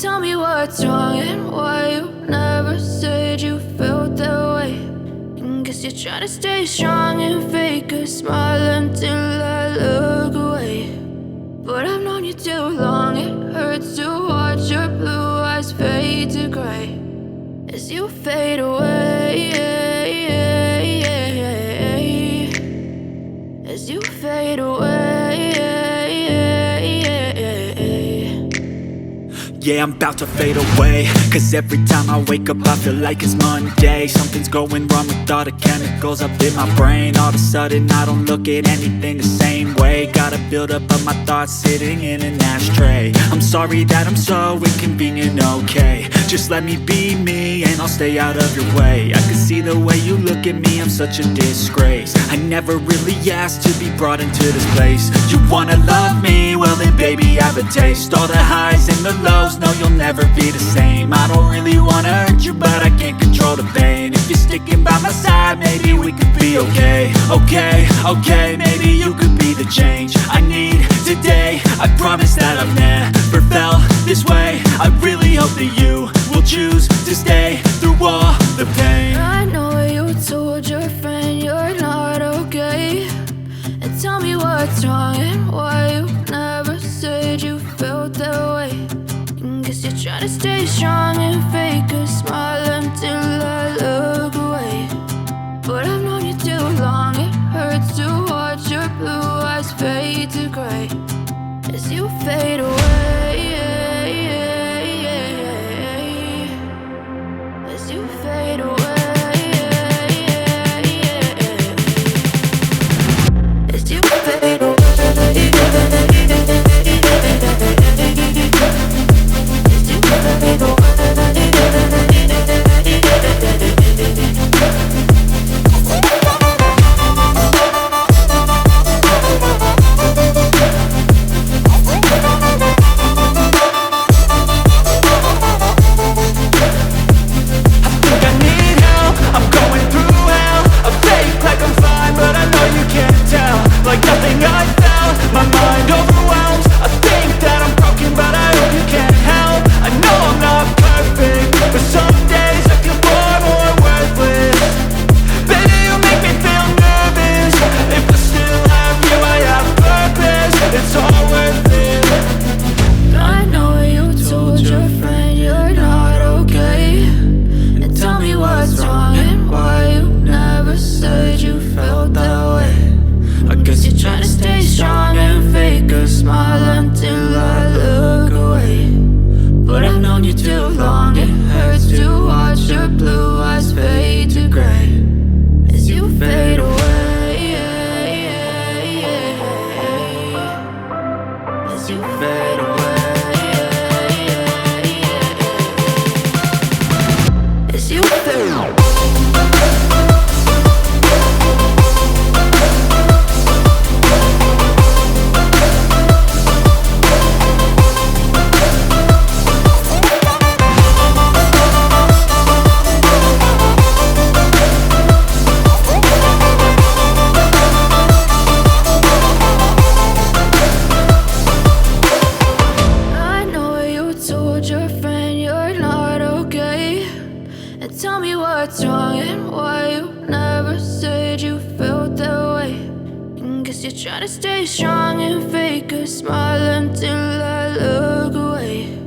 Tell me what's wrong and why you never said you felt that way. And guess you're trying to stay strong and fake a smile until I look away. But I've known you too long, it hurts to watch your blue eyes fade to gray as you fade away. As you fade away. Yeah, I'm about to fade away, cause every time I wake up I feel like it's Monday. Something's going wrong with all the chemicals up in my brain. All of a sudden I don't look at anything the same way. Got a buildup of my thoughts sitting in an ashtray. I'm sorry that I'm so inconvenient, okay. Just let me be me and I'll stay out of your way. I can see the way you look at me, I'm such a disgrace. I never really asked to be brought into this place. You wanna love me? Well then baby have a taste. All the highs and the lows, no, you'll never be the same. I don't really wanna hurt you, but I can't control the pain. If you're sticking by my side, maybe we could be okay. Okay, maybe you could be the change I need today. I promise that I've never felt this way. I really hope that you will choose to stay through all the pain. I know you told your friend you're not okay. And tell me what's wrong and why you never said you felt that way. Guess you're trying to stay strong and fake a smile until I look away. But I've known you too long, it hurts to watch your blue eyes fade to gray as you fade away. As you fade away. As you fade away. Try to stay strong and fake a smile until I look away.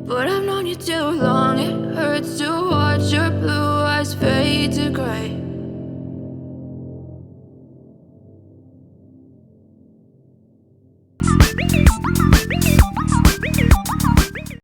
But I've known you too long, it hurts to watch your blue eyes fade to gray.